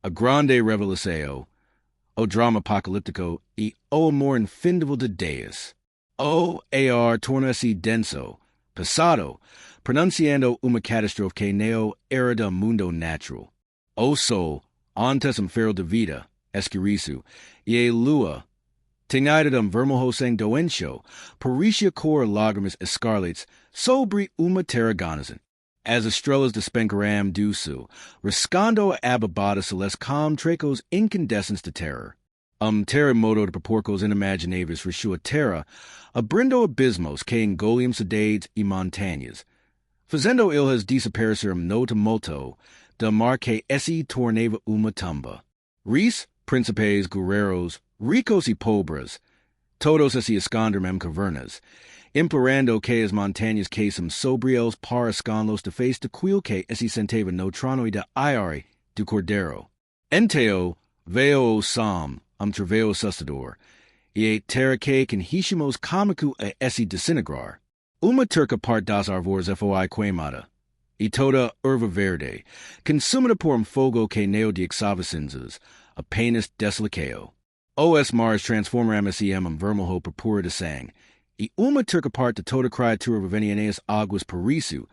a grande revelaseo, o drama apocalyptico, e o amor infindivel de Deus, o ar torna-se denso, pesado, pronunciando uma catástrofe que neo era del mundo natural. O sol, antes um fero de vida, esquiriço, e a lua, tinidum vermelho sang doencio, pericia cor lágrimas escarlates, sobre uma terra ganazin. As estrelas despencaram do sul, riscando ababada celeste calm tracos incandescens de terror. Terremoto de proporcos inimagináveis rechua terra, abrindo abismos que engoliam cidades e montanhas, fazendo ilhas desaparecer no tumulto, de mar que esse tornava uma tumba. Reis, príncipes, guerreros, ricos e pobres, todos se esconderem cavernas, implorando que as montanhas que são sobrios para esconlos de face de quil que esse sentava no trono e de aire do cordeiro. Enteo, veo o som, travail assustador, e a terra que conhecemos comico a esse desintegrar. Uma terca parte das árvores foi queimada, e toda erva verde, consumida por fogo que neo de cinzas, apenas deslaceo. Os mares transformaram-se em vermelho purpura de sangue, e uma terca parte de toda criatura vivente nas águas por isso,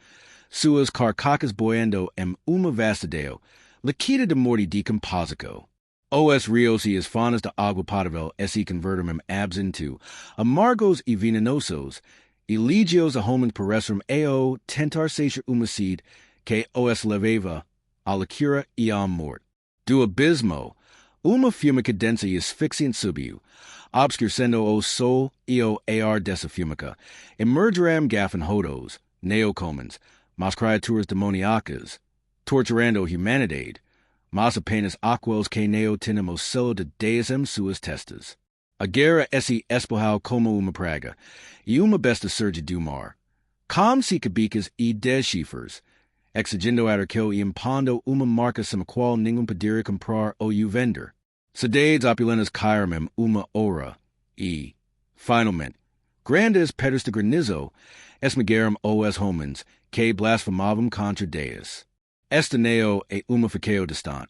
suas carcacas boiando em uma vastidão, líquida de morte decomposico. Os rios e as faunas de água potável se convertem em absinto, amargos e venenosos, e legios de homens parecem ao tentar ser uma sede que os levava à loucura e à morte. Do abismo, uma fúmica densa e asfixiante subiu, obscurecendo o sol e o ar dessa fúmica, emergeram gafanhotos, neocomens, mas criaturas demoníacas, torturando humanidade, mas apenas aqueles que neo tinem o selo de Deus em suas testas. A guerra esse espojal como uma praga, e uma besta surge do mar, com cicabicas e chifres, exigindo arqueu e impondo uma marca sem a qual ninguém poderia comprar ou vender. Cidades opulentas caíram em uma hora, e, finalmente, grandes pedras de granizo esmagaram os homens que blasfemavam contra Deus. Este neo e uma fiqueo distante.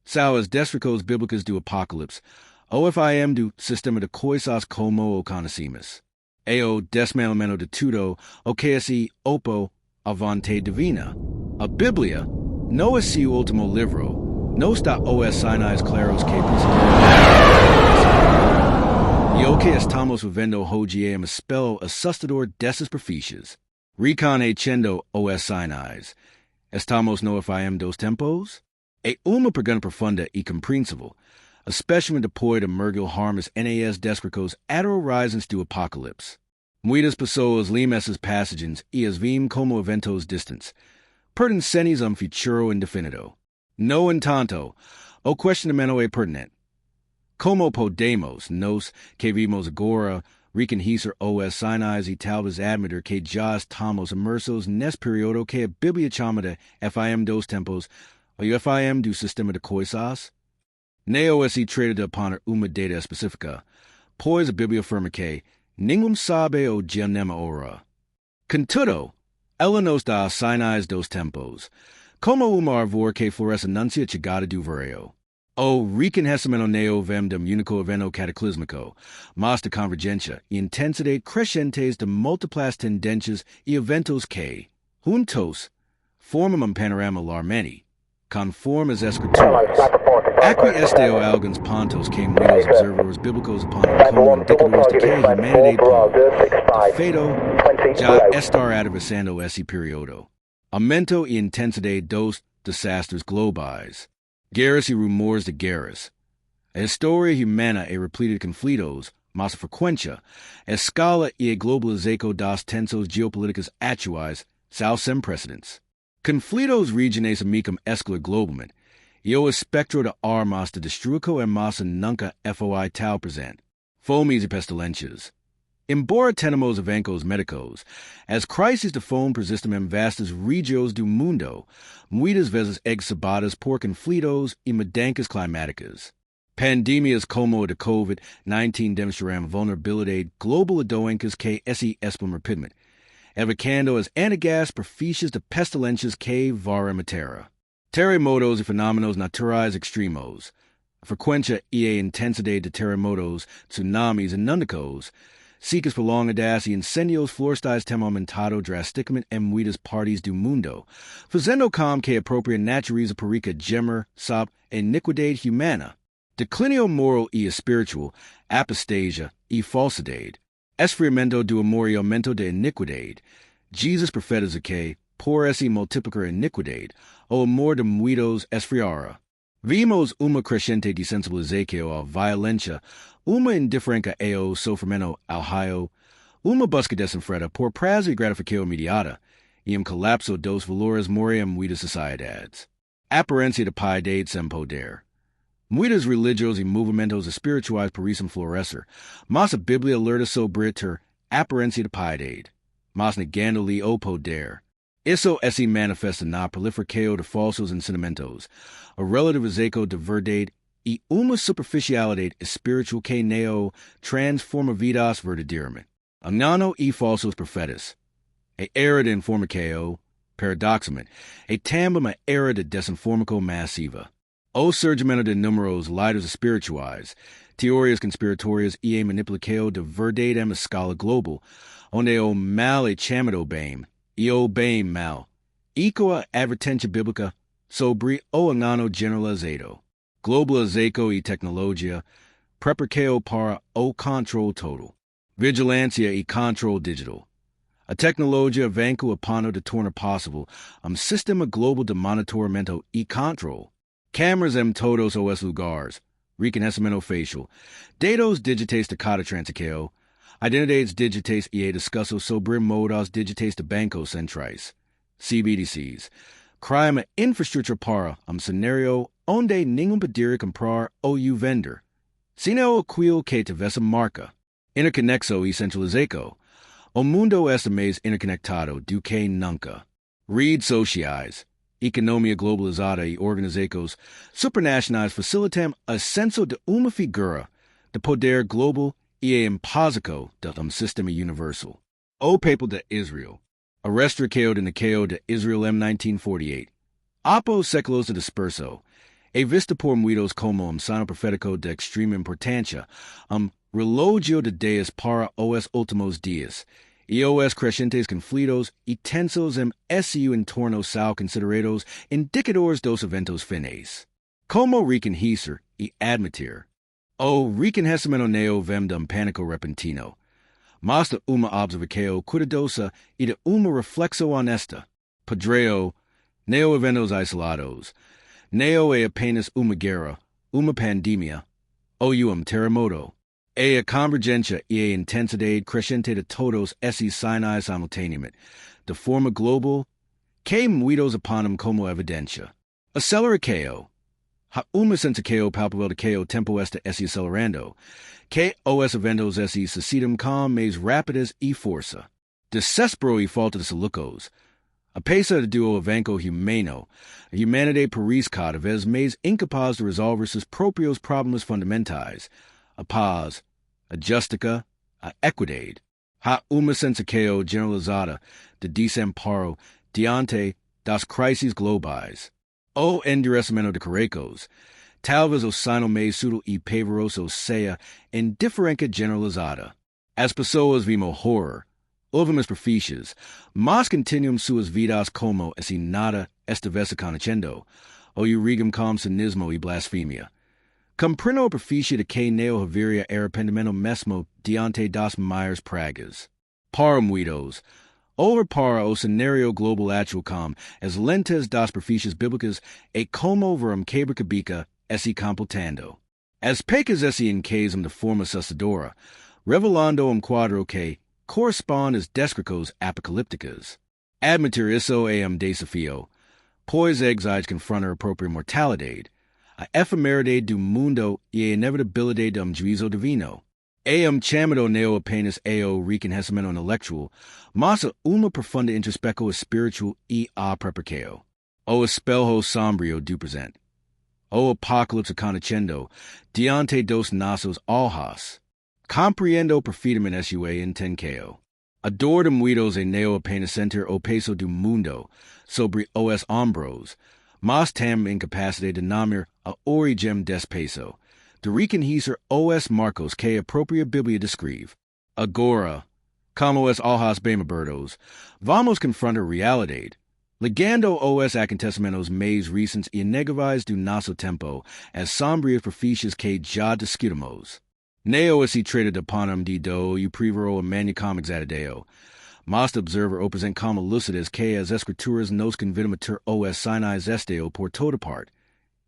São as desricos bíblicas do Apocalipse, OFIM do sistema de coisas como o conhecemos. E o desmantelamento de tudo o que se opo a vontade divina. A Bíblia não é o último livro, não está os sinais claros que e o que estamos vivendo hoje é um espelho assustador dessas profecias. Reconhecendo os sinais, estamos no FIM dos tempos? É uma pergunta profunda e compreensível, especialmente depois de mergulho harmas nas descricos horizons do Apocalipse. Muitas pessoas leem essas passagens e as veem como eventos distantes, pertencentes a futuro indefinido. No entanto, o questionamento é pertinente. Como podemos, nós que vimos agora, reconhecer os sinais e talvez admitir que já estamos imersos nesse período que a Bíblia chama de FIM dos tempos, ou FIM do sistema de coisas? Neo se trata de apontar uma data específica, pois a Bíblia afirma que ninguém sabe o dia nem a hora. Contudo, ela nos dá sinais dos tempos, como uma árvore que floresce anuncia a chegada do verão. O reconhecimento neo vem de único evento cataclísmico, mas de convergência e intensidade crescentes de múltiplas tendências e eventos que, juntos, formam panorama alarmante, conforme as escrituras. Aqui estão alguns pontos que muitos observadores bíblicos apontam como indicadores de que a humanidade de feito já está atravessando esse período. Aumento e intensidade dos desastres globais. Guerras e rumores de guerras. A história humana é repleta de conflitos, mas a frequência, a escala e a globalização das tensões geopolíticas atuais são sem precedentes. Conflitos regionais amicam escalar globalmente, e o espectro de armas de destruição em massa nunca foi tal presente. Fomes e pestilências. Embora tenhamos avanços médicos, as crises de fome persistem em vastas regiões do mundo, muitas vezes exacerbadas por conflitos e mudanças climáticas. Pandemias como a de COVID-19 demonstraram vulnerabilidade global a doenças que se espalham rapidamente, evitando as anagas profecias de pestilências que varam a terra. Terremotos y fenómenos naturales extremos. Frecuencia y intensidad de terremotos, tsunamis, inundaciones, secas prolongadas y incendios florestais têm aumentado drasticamente em muitas partes do mundo, fazendo com que a própria natureza perica gemer sob a iniquidade humana. Declínio moral e espiritual, apostasia e falsidade. Esfriamento do amor e aumento da iniquidade. Jesus profetiza que, por esse multiplicar iniquidade, o amor de muitos esfriara. Vimos uma crescente desensibilização à violência, uma indiferença ao sofrimento alheio, uma busca desenfreada por prazer e gratificação imediata, e colapso dos valores morais em muitas sociedades. Aparência de piedade sem poder. Muitas religiões e movimentos espirituais parecem florescer, mas a Bíblia alerta sobre ter aparência de piedade, mas negando-lhe o poder. Isso se manifesta na proliferação de falsos ensinamentos, a relativização da verdade e uma superficialidade espiritual que não transforma vidas verdadeiramente. Engano e falsos profetas. A era de informação, paradoxalmente, é também uma era de desinformação massiva. O surgimento de inúmeros líderes espirituais, teorias conspiratórias e a manipulação da verdade em escala global, onde o mal é chamado bem, e o bem mal. Eco a advertência bíblica sobre o engano generalizado. Globalização e tecnologia, preparação para o controle total. Vigilância e controle digital. A tecnologia avançou a ponto de tornar possível sistema global de monitoramento e controle. Câmeras em todos os lugares, reconhecimento facial, dados digitais de cada transação, identidades digitais e a discussão sobre modos digitais de bancos centrais, CBDCs, cria uma infraestrutura para cenário onde ninguém poderia comprar ou vender, sino aquilo que tivesse marca. Interconexão e centralização. O mundo é mais interconectado do que nunca. Redes sociais, economia globalizada e organizações supranacionais facilitam a ascensão de uma figura de poder global e a imposição de sistema universal. O papel de Israel. A restrição de nação de Israel em 1948. Após séculos de dispersão, é vista por muitos como signo profético de extrema importância, relógio de Deus para os últimos dias, e os crescentes conflitos e tensões em seu entorno são considerados indicadores dos eventos finais. Como reconhecer e admitir. O reconhecimento não vem de pânico repentino, mas de uma observação cuidadosa e de uma reflexão honesta. Padrão, não eventos isolados, não é apenas uma guerra, uma pandemia, ou terremoto. É a convergência e a intensidade crescente de todos esses sinais simultaneamente, de forma global, que muitos apontam como evidência. Aceleração. Há uma sensação palpável de que o tempo está se acelerando, que os eventos se sucedem com mais rapidez e força. Desespero e falta de soluços. Apesar do avanço humano, a humanidade parece cada vez mais incapaz de resolver seus próprios problemas fundamentais. A paz, a justiça, a equidade. Há uma sensação generalizada de desamparo diante das crises globais. O endurecimento de caracos, talvez o signo mais sutil e pavoroso seja indiferença generalizada. As pessoas vimos horror, ouvimos profecias, mas continuam suas vidas como se nada estivesse acontecendo, ou irrigam com cinismo e blasfêmia. Compreendo a profecia de que não haveria arrependimento mesmo diante das maiores pragas. Para muitos, olhar para o cenário global atual com as lentes das profecias bíblicas é como ver quebra-cabeça se completando. As pecas se encaixam de forma assustadora, revelando quadro que corresponde às descrições apocalípticas. Admitir isso é desafio, pois exige confrontar a própria mortalidade, a efemeridade do mundo e a inevitabilidade do juízo divino. É chamado não apenas ao reconhecimento intelectual, mas a uma profunda introspecção espiritual e a preparação. O espelho sombrio do presente. O apocalipse acontecendo diante dos nossos olhos. Compreendo perfeitamente sua intenção. A dor de muitos é não apenas sentir o peso do mundo sobre os ombros, Mas tam incapacitated de namir a origem des peso. De reconhecer os marcos que a propria Biblia descrive. Agora, como es alhas bemabertos, vamos confrontar realidade. Ligando os acontecimentos mais recentes e negavais do nosso tempo, as sombrias profecias que já discutimos. Neo esse trata de panam de do e privero a manicom exadideo. Most observer opresent como lucidas que as escrituras nos convidam a ter os sinais esteo por toda parte.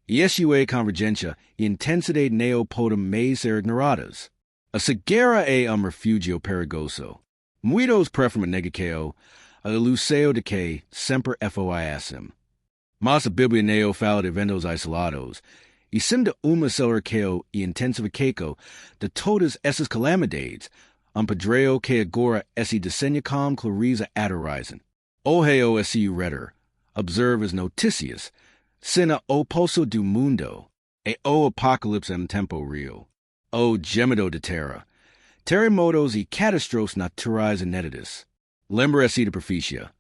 E esue convergência e intensidade neo podem mais ser ignoradas. A ceguera é refugio perigoso. Muitos preferem negaceo, a luceo de que sempre foiasim. Mas a Biblia neo fala de eventos isolados, e sim de uma celerqueo e intensificaco de todas essas calamidades, padreo que agora esse desenha com clareza adorizem. Oheo esse redder, observe as noticias, sina o poço do mundo, e o apocalipse em tempo real, o gemido de terra, terremotos e catástrofes naturais inéditas. Lembra-se de profecia.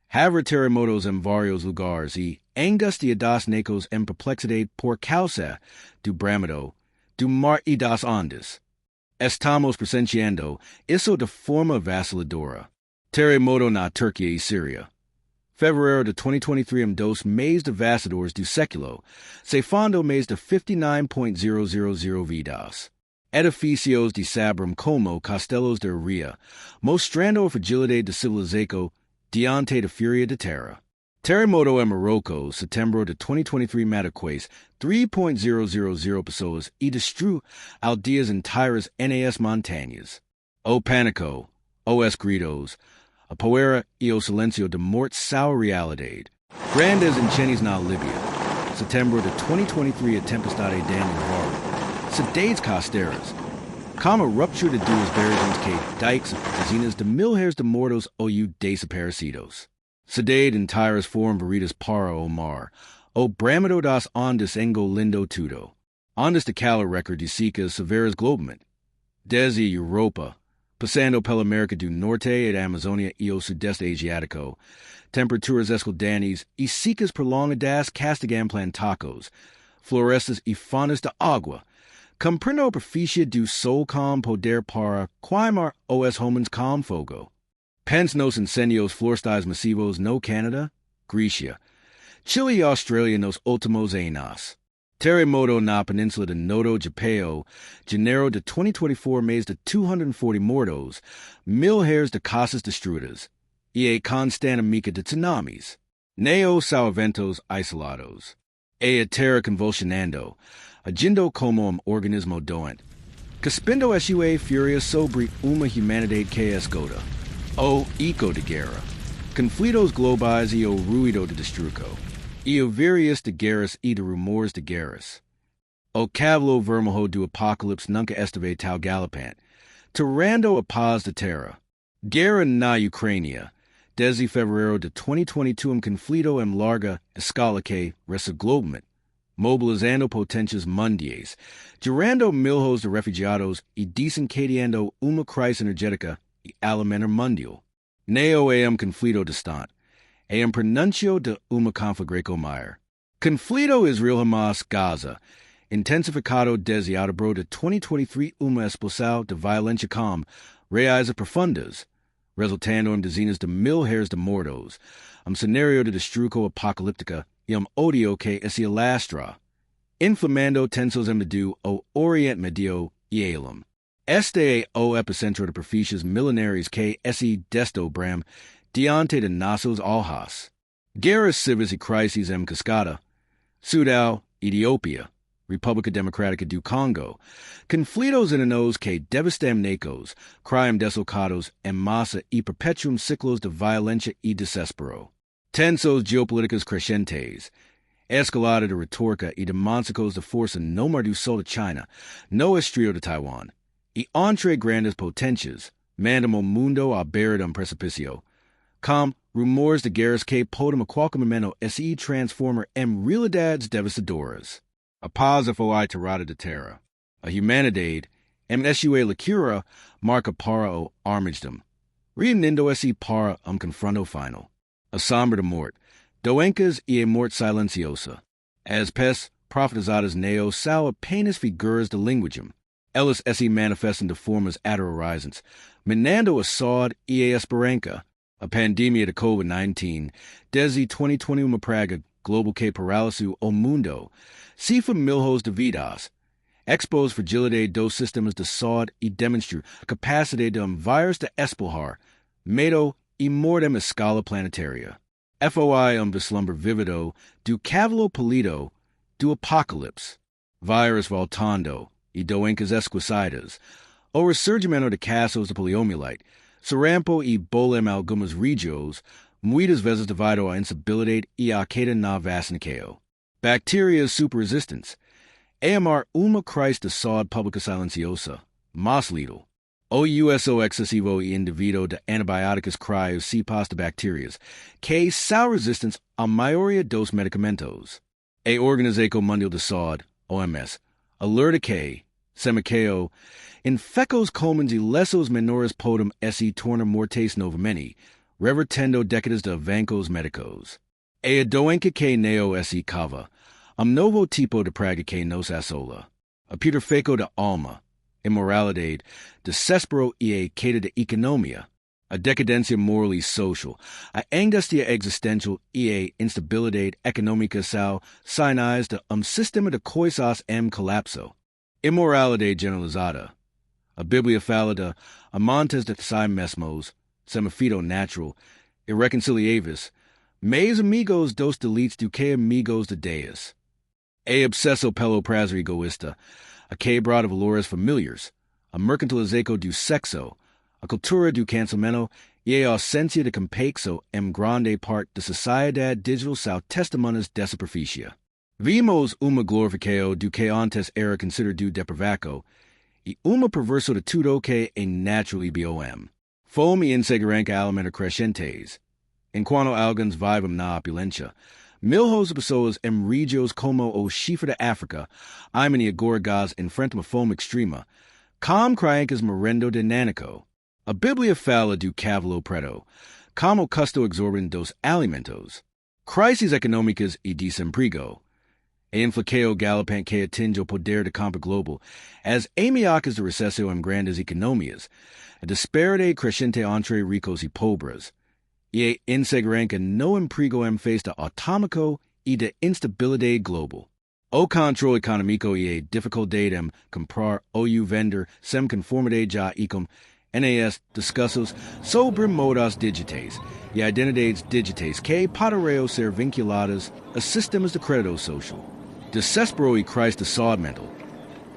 Haver terremotos em vários lugares e angústia das nações em perplexidade por causa do bramido, do mar e das ondas. Estamos presenciando isso de forma vaciladora. Terremoto na Turquia e Síria. Fevereiro de 2023 dos mês de vaciladores do século, ceifando mês de 59.000 vidas. Edifícios de sabrum como castelos de ria, mostrando a fragilidade da civilização diante da fúria da terra. Terremoto em Morocco, setembro de 2023 mataquês 3.000 pessoas e destruiu aldeias inteiras nas montanhas. O pânico, os gritos, a poeira e o silêncio de morte são realidade. Grandes incêndios na Líbia, setembro de 2023 a tempestade Daniel cidades costeiras, como a ruptura de duas barragens que dikes dezenas de milhares de mortos ou desaparecidos. Cidade inteiras foram varridas para o mar, o bramido das ondas engolindo tudo. Ondas de calor recorde secas severas globalmente. Desde a Europa, passando pela América do Norte e da Amazônia e o Sudeste Asiático, temperaturas escaldantes e secas prolongadas castigam plantacos, florestas e faunas de água. Compreendo a profecia do sol com poder para queimar os homens com fogo. Pense nos incêndios florestais massivos no Canadá, Grécia, Chile e Austrália nos últimos anos. Terremoto na península de Noto Japão, janeiro de 2024 mês de 240 mortos, milhares de casas destruídas, e a constante mica de tsunamis. Neo são eventos isolados. E a terra convulsionando, agindo como organismo doente. Cuspindo sua fúria sobre uma humanidade que esgoda. O eco de guerra. Conflitos globais e o ruído de destruição. E o várias de guerras e de rumores de guerras. O cavalo vermelho do apocalipse nunca esteve tal galopante, tirando a paz da terra. Guerra na Ucrânia. Desde fevereiro de 2022 conflito em larga escala que resta globalmente, mobilizando potências mundiais, gerando milhões de refugiados e desencadeando uma crise energética e alimentar mundial. Neo é conflito distante, é pronúncio de uma conflagração maior. Conflito Israel-Hamas-Gaza, intensificado desde outubro de 2023 uma explosão de violência com raízes profundas, resultando em dezenas de milhares de mortos, cenário de destruição apocalíptica e odio que se alastra, inflamando tensos em medio o Oriente Médio e Elam. Este é o epicentro de profecias milenares que se desdobram diante de nossos olhos. Guerras civis e crises em cascata, Sudão, Etiópia, República Democrática do Congo, conflitos inanos que devastam nações, crimes deslocados em massa e perpetuam ciclos de violência e desespero. Tensos geopolíticos crescentes, escalada de retórica e demonstrações de força no mar do sul de China, no estreito de Taiwan, e entre grandes potências, mandam o mundo à beira de precipício, com rumores de guerras que podem a qualquer momento se transformar em realidades devastadoras. A paz foi tirada de terra. A humanidade, em sua lectura, marca para o Armageddon, reunindo-se para confronto final. A sombra de morte, Doencas y mort silenciosa. As pes profetizadas neo sal apenas figuras de linguagem. Ellis esse manifestam de formas ad horizons. Minando a saud e a esperanca. A pandemia de COVID-19. Desde 2021 praga global que paralisu o mundo. Cifa milhos de vidas. Expose fragilidade dos sistemas de saúde e demonstrar a capacidade de vírus de espalhar, medo e mortem escala planetária. FOI vislumber vivido do cavalo polido do apocalipse. Vírus voltando e doencas esquicidas. O resurgimento de casos de poliomielite. Sarampo e bolem algumas regiões, muitas vezes devido à instabilidade e à queda na vacinação. Bacterias superresistentes. AMR uma Christ de saúde pública silenciosa, mas letal. O uso excessivo e indivíduo de antibióticos cryos cepas de bactérias, que são resistentes à maioria dos medicamentos. A Organização Mundial de Saúde, OMS, alerta que, semicao, infecos comuns e lesos menores podem se tornar mortes novamente, revertendo décadas de avanços médicos. A doença que neo se cava, novo tipo de praga que nos assola. A putrefação da alma, imoralidade, desespero e a queda de economia, a decadência moral e social, a angústia existencial e a instabilidade econômica são sinais de sistema de coisas colapso. Imoralidade generalizada. A Bíblia fala de amantes de si mesmos, semifido natural, irreconciliáveis, mais amigos dos delitos do que amigos de Deus. A obsesso pelo prazer egoísta, a quebra de valores familiares, a mercantilização do sexo, a cultura do cancelamento e a ausência de complexo grande parte da sociedade digital são testemunhas dessa perfície. Vimos uma glorificação do que antes era considerado depravaco e uma perversão de tudo que é natural e bom. Fome e insegurança alimenta crescentes. Enquanto alguns vivem na opulência, milhões de pessoas em regiões como o Chifre da África, Iman e agora Gás enfrentam uma fome extrema, como crianças morrendo de nanico. A Bíblia fala do cavalo preto, como o custo exorbitante dos alimentos, crises econômicas e desemprego, a inflação galopante que atinge o poder de compra global, as ameaças de recessão em grandes economias, a disparate crescente entre ricos e pobres, e a insegurança no emprego em face de atômico e de instabilidade global. O controle econômico e a dificuldade em comprar ou vender sem conformidade já e com NAS discussos sobre modas digitais e identidades digitais que poderiam ser vinculadas a sistemas de crédito social. Desespero e crise de saúde mental.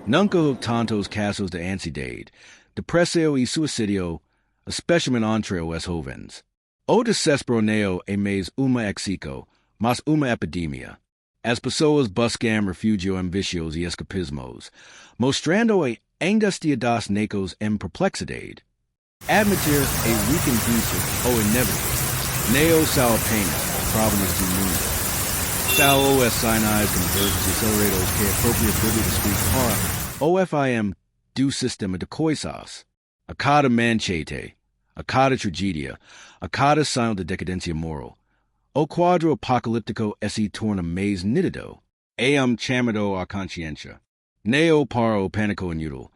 Nunca houve tantos casos de ansiedade, depressão e suicídio, especialmente entre os jovens. O desespero neo é mais uma exico, mas uma epidemia. As pessoas buscam refúgio em vícios e escapismos, mostrando a angústia das necos em perplexidade. Admitir a reconhecer o inevitável. Neo são apenas problemas do mundo. São os sinais convergentes acelerados que a própria Bíblia descreve para o FIM do sistema de coisas. A cada manchete, a cada tragédia, a cada sinal de decadência moral, o quadro apocalíptico se torna mais nítido. Chamado a consciência. Neo para o pânico inútil,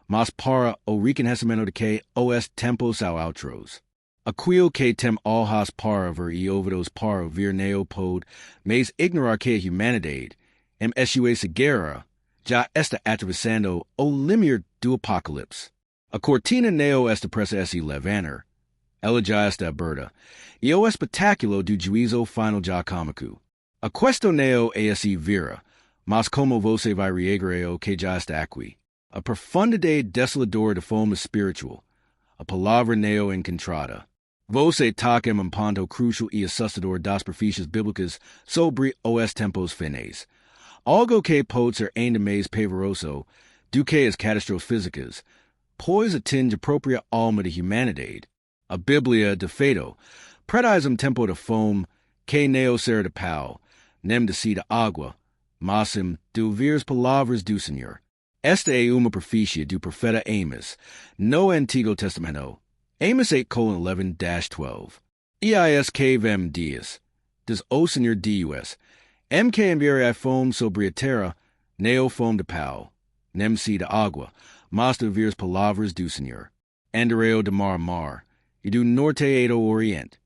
mas para o reconhecimento de que os tempos são outros. Aquilo que tem alhas para ver e ouvidos para ver neo pode, mas ignorar que a humanidade, essa guerra, já está atravessando o limiar do apocalipse. A cortina neo está pressa se levantar. Ela já está aberta, e o espetáculo do juízo final já começou. A questão neo se vira, mas como você vai reagir o que já está aqui? A profundidade desoladora de fome espiritual, a palavra neo encontrada. Você toca em ponto crucial e assustador das profecias bíblicas sobre os tempos finais. Algo que pode ser ainda mais pavoroso do que as catástrofes físicas, pois atinge a própria alma da humanidade. A Bíblia, de fato, prediz tempo de fome que não será de pau, nem de si de água, mas de ouvir as palavras do Senhor. Esta é uma profecia do profeta Amos, no Antigo Testamento. Amos 8:11-12. EIS KVM dias. des o senhor dus, mk enviarei foam sobre a terra, neo foam de pau, nem si de agua, mas de viras palavras do senhor, andareo de mar, e do norte e do oriente,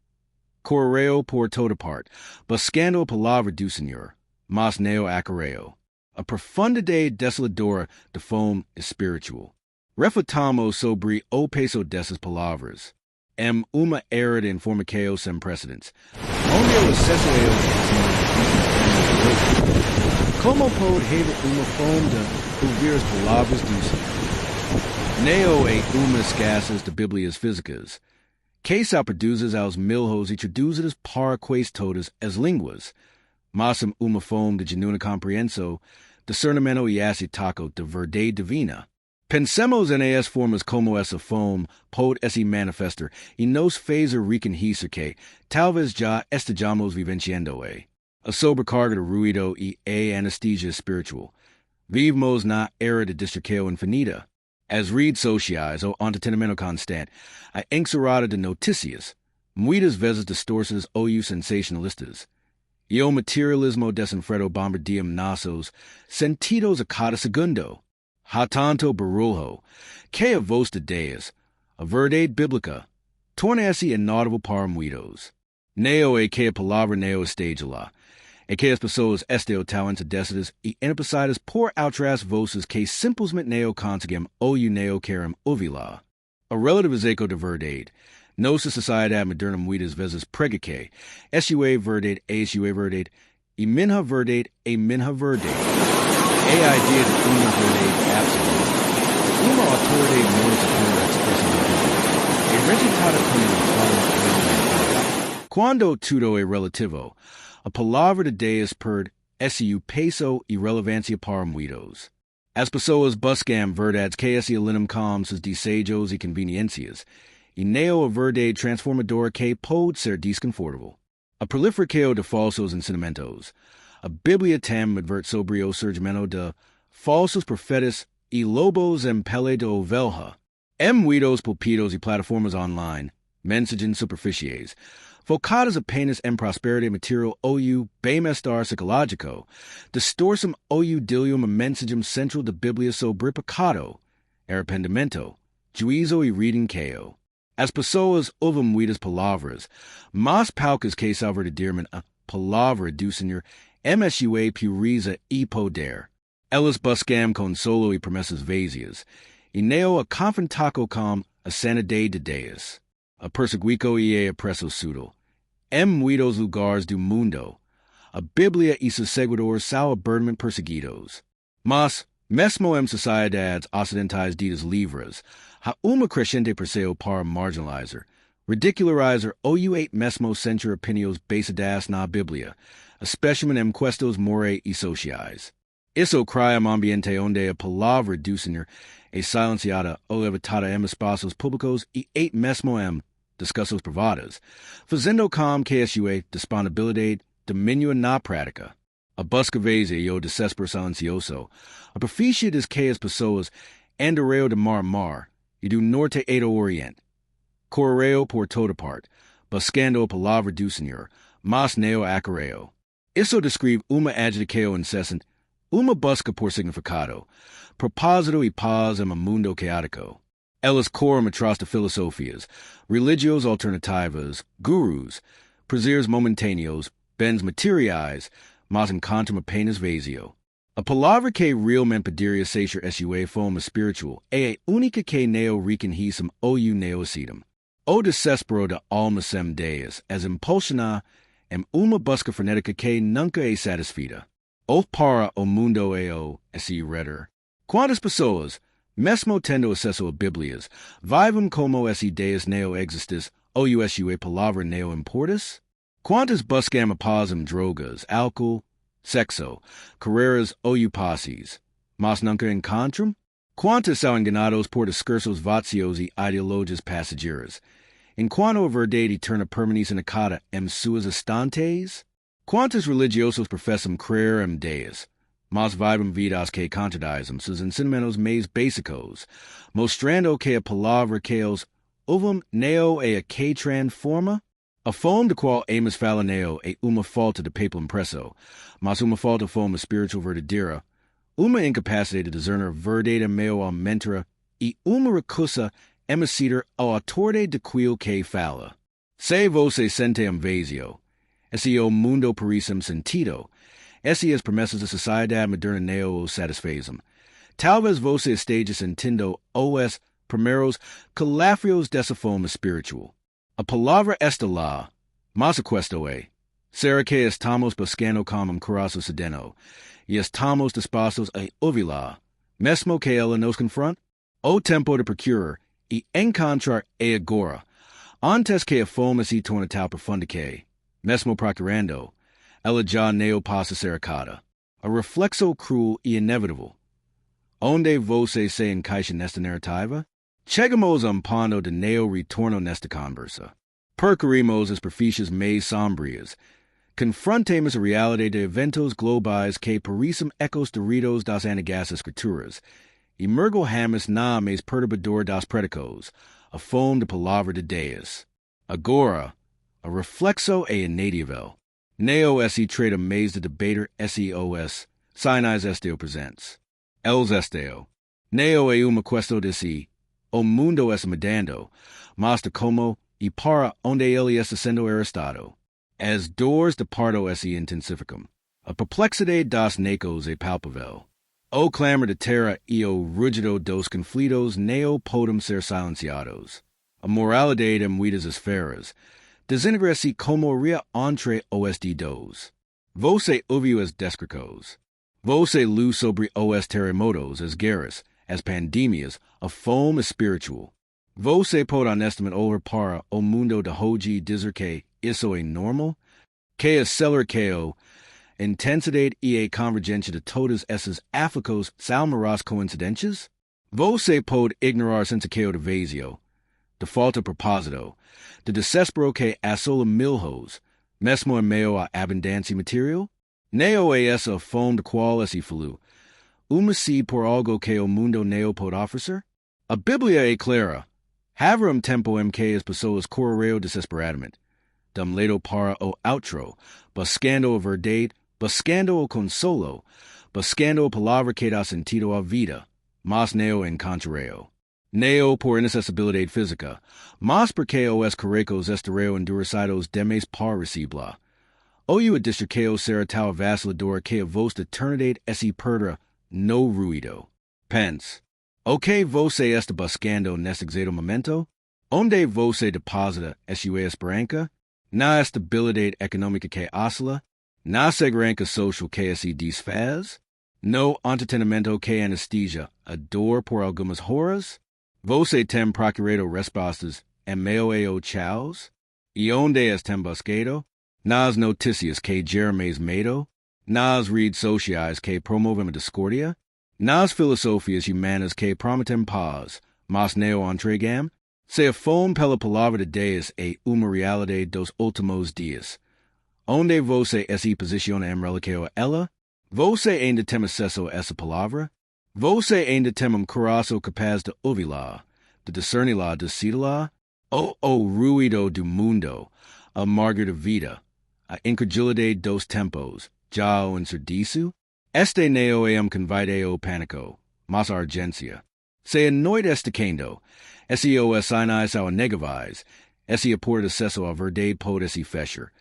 correo por toda parte, buscando a palavra do senhor, mas neo acarreo. A profundidade desoladora de foam espiritual. Refutamos sobre o peso dessas palavras. Uma era de informação sem precedentes. Onde o acesso como pode haver uma foam de ouvir as palavras do Senhor? Neo uma escassez de Bíblias físicas. Que se produzes aos milhos e traduzidas para quais todas as línguas. Mas uma foam de genuína compreensão, discernimento e acitaco de verdade divina. Pensemos en ellas formas como essa foam pode se manifestar e nos fazer reconhecer que talvez já estejamos vivenciando-a. A sobrecarga de ruído e a anesthesia espiritual. Vivemos na era de distração infinita. As redes sociais ou entretenimento constante, a enxurrada de notícias, muitas vezes distorcidas ou sensacionalistas. E o materialismo desenfredo bombardeia nossos sentidos a cada segundo. Há tanto barulho, que a voz de Deus, a verdade bíblica, torna-se inaudible para muitos. Neo é que a palavra neo esteja lá, é que as pessoas estão tão entediadas e enepecidas por outras vozes que simplesmente neo conseguem ou neo querem ouvir lá. A relativização da verdade. Nossa sociedade moderna muitas vezes prega que isso é verdade, e minha verdade é minha verdade. A ideia de uma verdade absoluta. Uma autoridade não superior expressão de Deus. É rejeitada como uma quando tudo é relativo, a palavra de Deus perde seu peso e relevância para muitos. As pessoas buscam verdades que se alinham com seus desejos e conveniências, e neo a verdade transformadora que pode ser desconfortável. A proliferação de falsos ensinamentos. A Bíblia tem adverte sobre o surgimento de falsos profetas e lobos em pele de ovelha. Muitos púlpitos e plataformas online, mensagens superficiais, focadas apenas em prosperidade material ou bem-estar psicológico, distorcem ou diliam a mensagem central da Bíblia sobre pecado, arrependimento, juízo e redenção. As pessoas ouvem muitas palavras, mas poucas que são verdadeiramente a palavra do Senhor MSUA pureza e poder. Elas buscam consolo e promessas vazias, e neo a confrontaco com a sanidade de Deus. A perseguico e a presso sudo. Muitos lugares do mundo, a Bíblia e seus seguidores são abertamente perseguidos. Mas, mesmo em sociedades ocidentais ditas livres, há uma crescente pressão para marginalizar, ridicularizar ou mesmo censurar opiniões baseadas na Bíblia, especialmente em questões morais e sociais. Isso cria ambiente onde a palavra do Senhor é silenciada ou evitada em espaços públicos e mesmo em discussões privadas, fazendo com que sua disponibilidade diminua na prática. A busca vazia e o desespero silencioso, a prophecia diz que as pessoas andarão de mar e do norte e do oriente, correo por toda parte, buscando a palavra do Senhor, mas neo acarreo. Isso descreve uma agitação incessante, uma busca por significado, propósito e paz em um mundo caótico. Elas correm atrás de filosofias, religiões alternativas, gurus, prazeres momentâneos, bens materiais, mas encontram apenas vazio. A palavra que realmente poderia ser sua forma espiritual é a única que neo reconhecem ou neocidem. O desespero da alma sem Deus as impulsiona em uma busca frenética que nunca é satisfeita. Ou para o mundo é o redor. Quantas pessoas, mesmo tendo acesso a Bíblias, vivem como as ideias neo-existes ou sua palavra neo-importas? Quantas buscam a paz em drogas, álcool, sexo, carreiras ou passes, mas nunca encontram? Quantas são enganados por discursos vazios e ideologias passageiras, enquanto a verdade eterna permanece nakada em suas estantes? Quantos religiosos professam crer em Deus, mas vivem vidas que contradizem seus ensinamentos mais básicos, mostrando que a palavra que os ouvem neo é a que transforma? A foam de qual amus falaneo e uma falta de papal impresso, mas uma falta foam spiritual verdadeira, uma incapacitated discerner verdade meo al mentora e uma recusa emiciter ao autorte de quil que fala. Se você sente vasio, esse o mundo parisum sentido, esse as promessas da sociedade moderna neo satisfazem. Talvez você esteja sentindo os primeiros calafrios dessa fome spiritual. A palavra esta lá, mas questo é. Será que estamos buscando como coração sedeno, e estamos dispostos a ouvi-la, mesmo que ela nos confronte? O tempo de procurar e encontrar é agora, antes que a fome se torne tal profunda que, mesmo procurando, ela já não possa ser acada. A reflexo cruel e inevitável. Onde você se encaixa nesta narrativa? Chegamos a ponto de neo retorno nesta conversa. Percorrimos as profecias mais sombrias. Confrontemos a realidade de eventos globais que parecem ecos doridos das antigas escrituras. E mergulhamos na mais perturbador das predicos, a fome de palavra de Deus. Agora, a reflexo é inédivel. Neo esse trade mais de debater SEOS, sinais esteo presents. Els esteo. Neo é uma questo de si. O mundo es mudando, mas de como e para onde ele está sendo arrestado. As dores de parto esse intensificam. A perplexidade das nacos é palpável. O clamor de terra e o rugido dos conflitos neo podem ser silenciados. A moralidade em muitas esferas desintegra-se como ria entre os dedos. Você ouviu as descricos. Você leu sobre os terremotos, as guerras, as pandemias, a fome espiritual. Você pode honestamente olhar para o mundo de hoje e dizer que isso é normal? Que a celer que o intensidade e a convergência de todas essas áficos salmarás coincidências? Você pode ignorar sensaqueo de vazio, de falta de propósito, de desespero que assola milhos, mesmo em meio à abundância material? Neo é essa fome de qual esse flu, uma se por algo que o mundo neo pode oferecer? A Bíblia é clara. Haverá tempo em que as pessoas correrão desesperadamente, dum lado para o outro, buscando a verdade, buscando o consolo, buscando a palavra que dá sentido à vida, mas neo encontrarão. Neo por inacessibilidade física, mas porque os correcos estarão endurecidos demais para recibla. Ou a distraqueo será tal vacilador que a voz de eternidade esse perderá no ruído. Pense. O que você está buscando neste exato momento? Onde você deposita sua esperança? Na estabilidade econômica que oscila? Na segurança social que se desfaz? No entretenimento que anestesia a dor por algumas horas? Você tem procurado respostas em meio a o caos? E onde as tem buscado? Nas notícias que geram mais medo? Nas redes sociais que promovem a discórdia? Nas filosofias humanas que prometem paz, mas não entregam? Se a fome pela palavra de Deus é uma realidade dos últimos dias, onde você se posiciona em relação a ela? Você ainda tem acesso a essa palavra? Você ainda tem coração capaz de ouvi-la, de discernir-la, de decidir-la? O ruído do mundo, a amargura da vida, a incredulidade dos tempos, já o ensurdiço? Este neo é convite o pânico, mas a urgência. Se a noite está quente, esse os sinais ao negavais, esse por acesso à verdade pode se fechar.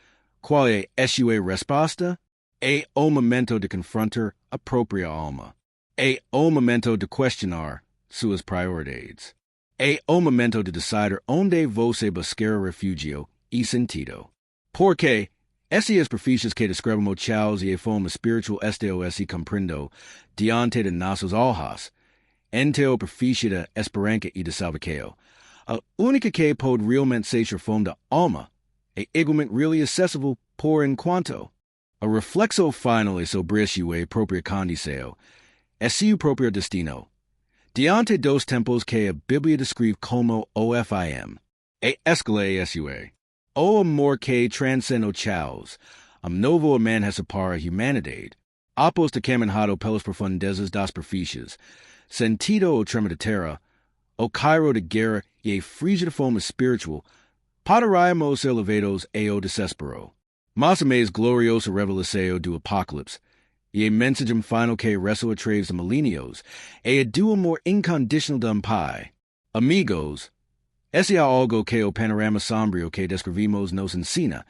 Qual é sua resposta? É o momento de confrontar a própria alma. É o momento de questionar suas prioridades. É o momento de decidir onde você buscar refúgio e sentido. Porque essas profecias que descrevem o caos e a fome espiritual STOS compreendo diante de nossos olhos, entre a profecia da esperança e da salvação. A única que pode realmente ser a fome da alma é igualmente really acessível por enquanto. A reflexo final sobre sua própria condição é seu próprio destino. Diante dos tempos que a Bíblia descreve como OFIM, e escala sua. O amor que transcende o caos, novo amanhece para a humanidade, após ter caminhado pelas profundezas das profecias, sentido o tremor da terra, o cairo da guerra e a frígida fome espiritual, Potteriamos elevados eo desespero. Mas ames gloriosa revelaseo do apocalypse. E mensagem final que reso atraves de milenios, e a duo more inconditional de Unpack. Amigos, esse é algo que o panorama sombrio que descrevimos nos ensina,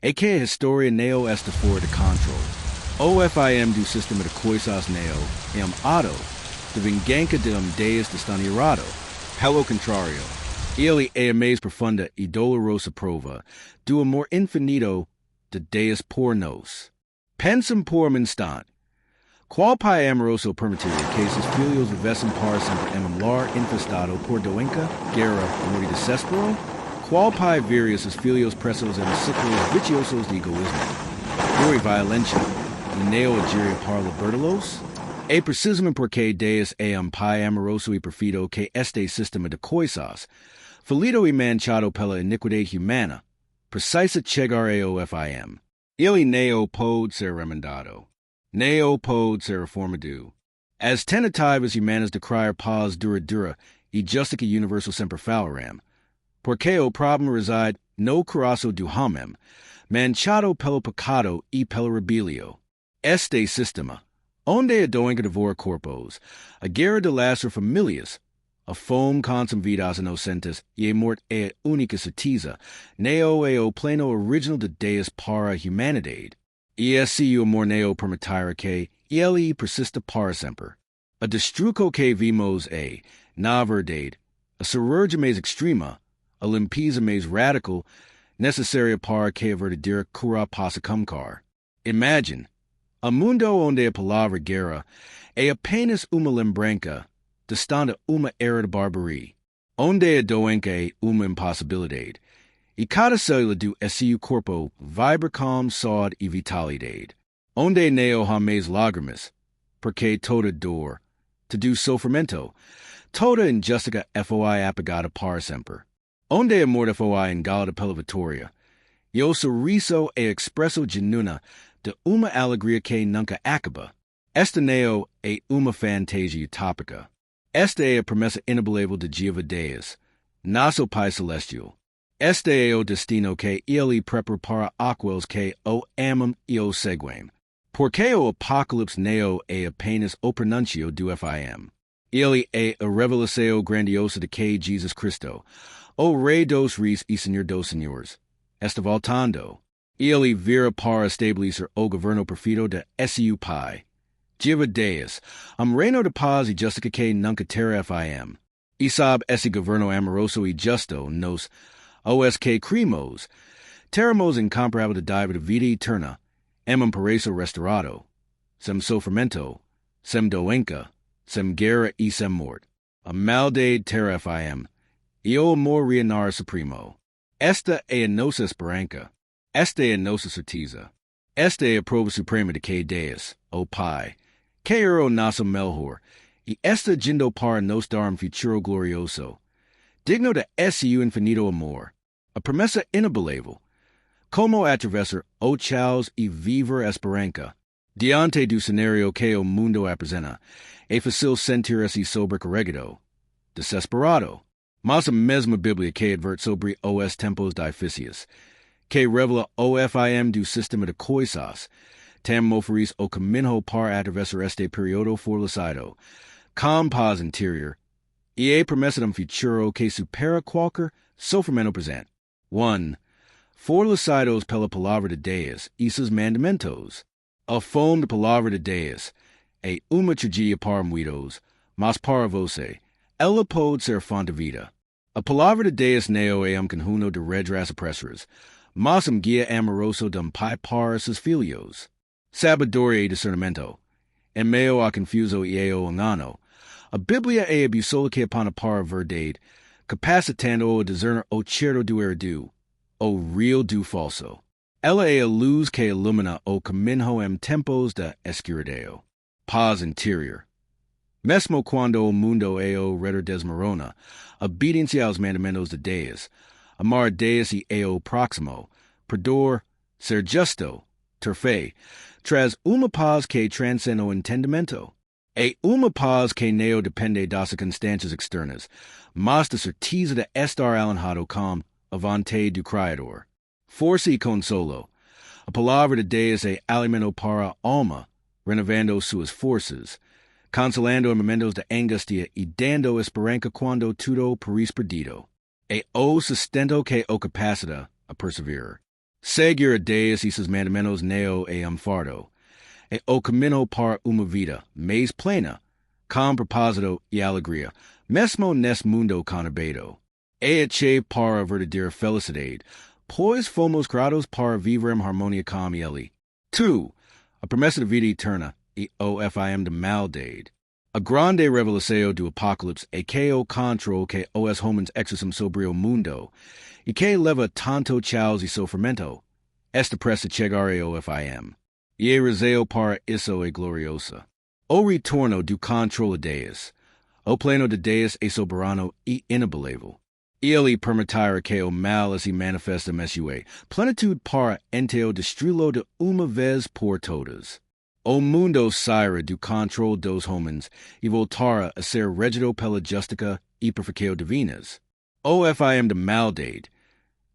e que a historia neo está fora de control. OFIM do sistema de coisas neo, auto, de vingança de deus destanirado. Pelo contrário, ele é a mais profunda e dolorosa prova do amor infinito de deus por nós. Pensam por um instante. Qual pai amoroso permitiria que seus filhos vivessem para sempre em lar infestado por doença, guerra, morte e desespero? Qual pai veria seus filhos presos em ciclos viciosos de egoísmo, dor e violência, e neo agiria para libertá-los? É precisamente porque Deus é pai amoroso e perfeito que este sistema de coisas, falido e manchado pela iniquidade humana, precisa chegar ao fim. Ele neo pode ser remendado. Neo pode ser reformado. As tentativas humanas de criar paz duradoura e justiça universal sempre falharão, porque o problema reside no coração do homem, manchado pelo pecado e pela rebelio. Este sistema, onde a doença devora corpos, a guerra delastra famílias, a fome consome vidas inocentes e a morte é a única certeza, neo é o plano original de Deus para a humanidade. E esse o amor neo permitirá que ele persista para sempre. A destruição que vimos é, na verdade, a cirurgia mais extrema, a limpeza mais radical, necessária para que a verdadeira cura possa começar. Imagine, a mundo onde a palavra guerra é apenas uma lembrança, distante uma era de barbarie, onde a doença é uma impossibilidade, e cada célula do seu corpo vibra com saúde e vitalidade, onde neo há mais lágrimas, porque toda dor, todo sofrimento, toda injustiça foi apagada para sempre, onde a morte foi engalada pela vitória, e o sorriso é a expressão genuína de uma alegria que nunca acaba. Esta neo é uma fantasia utópica. Esta é a promessa inabalável de Jeová Deus, nosso Pai Celestial. Este é o destino que ele prepara para aqueles que o amam e o seguem. Porque o Apocalipse neo é apenas o pronúncio do FIM. Ele é a revelação grandiosa de que Jesus Cristo, o Rei dos Reis e Senhor dos Senhores, está voltando. Ele virá para estabelecer o governo perfeito de seu Pai. Jeová Deus, reino de paz e justiça que nunca terá fim. E sabe esse governo amoroso e justo nos, os que cremos, teremos incomparável dádiva de vida eterna, paraíso restaurado, sem sofrimento, sem doença, sem guerra e sem morte. A maldade terá fim, e o amor reinar supremo. Esta é a nossa esperança. Esta é a nossa certeza. Esta é a prova suprema de que Deus, o Pai, que é o nosso melhor, e esta gindo para nos dar futuro glorioso, digno de esse infinito amor, a promessa inabalável, como atravessar o caos e viver a esperança, diante do cenário que o mundo apresenta, é fácil sentir esse sobrecarregado, desesperado, mas a mesma Bíblia que adverte sobre os tempos difíceis, que revela o fim do sistema de coisas, tam oferece o caminho para atravessar este período fortalecido, com paz interior, e a promessa de futuro que supera qualquer sofrimento presente. 1. Fortalecidos pela palavra de Deus e seus mandamentos. A fome da palavra de Deus é uma tragédia para muitos, mas para você, ela pode ser fonte de vida. A palavra de Deus neo é conjunto de regras opressoras, mas guia amoroso de pai para seus filhos. Sabedoria e discernimento. Em meio a confuso e ao engano, a Bíblia é a bússola que aponta para a verdade, capacitando-o a discernir o certo do errado, o real do falso. Ela é a luz que ilumina o caminho em tempos de escuridão. Paz interior. Mesmo quando o mundo é ao redor desmorona, obediência aos mandamentos de Deus, amar Deus e ao próximo, perdoar, ser justo, ter fé, traz uma paz que transcende o entendimento. É uma paz que não depende das circunstâncias externas, mas da certeza de estar alejado com avante do criador. Forci consolo. A palabra de Deus e alimento para alma, renovando suas forças, consolando en momentos de angustia y dando esperanza cuando todo parece perdido. E o sustento que o capacita a perseverar. Seguir a Deus y sus mandamentos neo e fardo. E o camino para uma vida mais plena, com propósito e alegria, mesmo nesse mundo conturbado. E che para verdadeira felicidade, pois fomos criados para viver em harmonia com ele. 2. A promessa de vida eterna e o fim de maldade. A grande revelação do Apocalipse é que o controle que os homens exercem sobre o mundo e que leva tanto caos e sofrimento, esta pressa chegar ao fim. E a razão para isso é gloriosa. O retorno do controle de Deus. O plano de Deus é soberano e inabalável. Ele permitirá que o mal se manifeste mesue, plenitude para então destruí-lo de uma vez por todas. O mundo sairá do controle dos homens e voltará a ser regido pela justiça e perfeição divinas. O fim de maldade,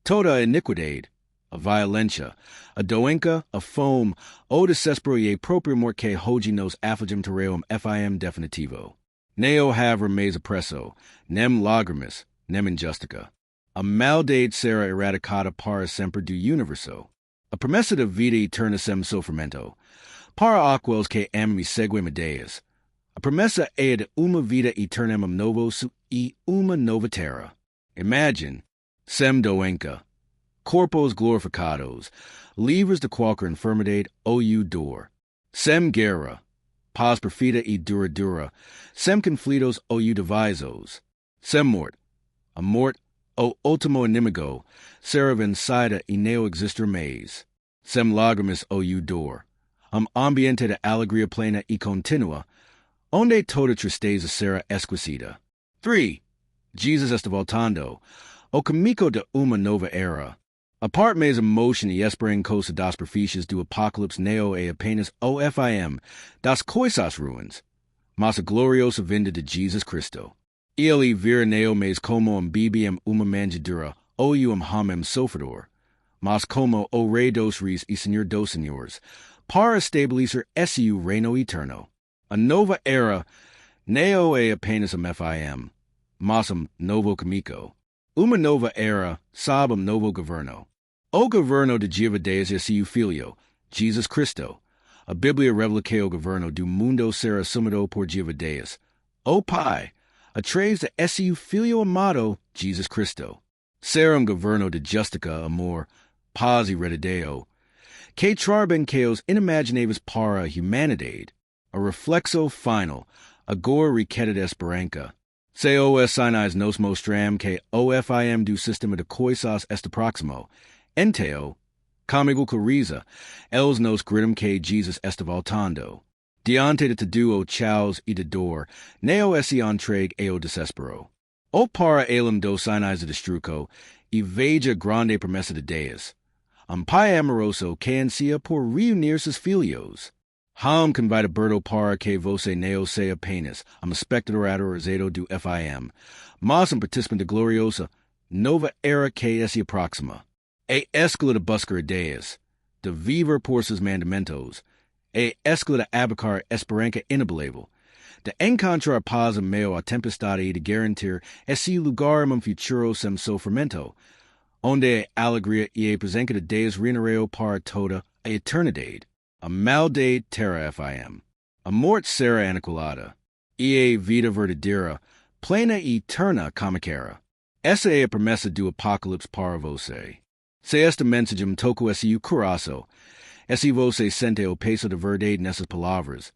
toda a iniquidade, a violência, a doença, a fome, o desespero e a própria morte que hoje nos afligem terão fim definitivo. Neo haver mais oppresso, nem lágrimas, nem injustiça. A maldade será erradicada para sempre do universo. A promessa de vida eterna sem sofrimento. Para aqueles que amam e seguem a Deus. A promessa é de uma vida eterna em novo céu e uma nova terra. Imagine, sem doença, corpos glorificados, livres de qualquer enfermidade ou dor. Sem guerra, paz perfeita e duradoura, sem conflitos ou divisões. Sem morte. A morte, o último inimigo, será vencida e não existir mais. Sem lágrimas ou dor. Ambiente de alegria plena e contínua, onde toda tristeza será esquecida. 3. Jesus está voltando, o caminho de uma nova era. A parte mais emotion e esperança das prophecies do Apocalipse neo é apenas o fim das coisas ruins, mas a gloriosa vinda de Jesus Cristo. Ele vir neo mais como bibi uma manjedoura, ou hamem sofredor, mas como o rei dos reis e senhor dos senhores, para estabelecer esse reino eterno. A nova era neo é apenas fim, mas novo caminho. Uma nova era sabe novo governo. O governo de Jeová Deus é seu Filho, Jesus Cristo. A Bíblia revela que o governo do mundo será assumido por Jeová Deus, o Pai, através de esse Filho amado, Jesus Cristo. Será governo de justiça, amor, paz e retidão, que trará que os inimagináveis para a humanidade, a reflexo final, agora riqueza de esperança. Se os sinais nos mostram que o fim do sistema de coisas está próximo, então, comigo coriza, eles nos gritam que Jesus está voltando. Diante de tudo o caos e de dor, neo esse entregue e o desespero. O para elam dos sinais de destruco, e veja grande promessa de Deus. Pai amoroso que ansia por reunir seus filhos. Convida Berto para que você neo seja apenas espectador adorazado do fim, mas participante gloriosa, nova era que se aproxima. E escolha de buscar a Deus, de viver por seus mandamentos, e escolha de abacar esperança inabalável, de encontrar paz em meio à tempestade e de garantir esse lugar em futuro sem sofrimento, onde a alegria e a presença de Deus reinarão para toda a eternidade. A maldade terá fim. A morte será aniquilada, e a vida verdadeira, plena e eterna começará. Essa é a promessa do Apocalipse para você. Se esta mensagem tocou esse coração, se você sente o peso de verdade nessas palavras,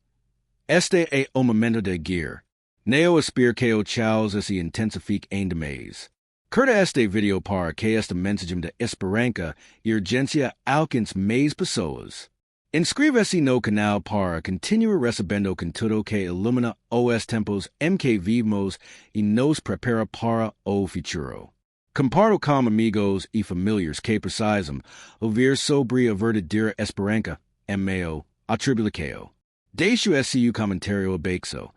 este é o momento de agir. Não espere que o caos se intensifique ainda mais. Curta este vídeo para que esta mensagem de esperança e urgência alcance mais pessoas. Inscreva-se no canal para continuar recebendo conteúdo que ilumina os tempos em que vivemos e nos prepara para o futuro. Comparto com amigos e familiares que precisam ouvir sobre a verdadeira esperança em meio à tribulação. Deixe esse comentário abaixo.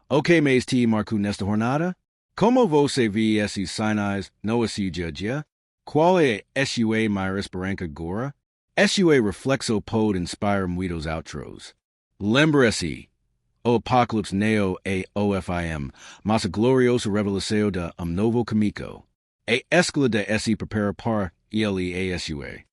O que mais te marcou nesta jornada? Como você vê esses sinais no seu dia a dia? Quale sua myra speranca gora? Sua reflexo pod inspire muitos outros. Lembresi, o apocalypse neo a ofim, massa gloriosa revelaseo de novo comico. A escala de esse prepara par ele asua.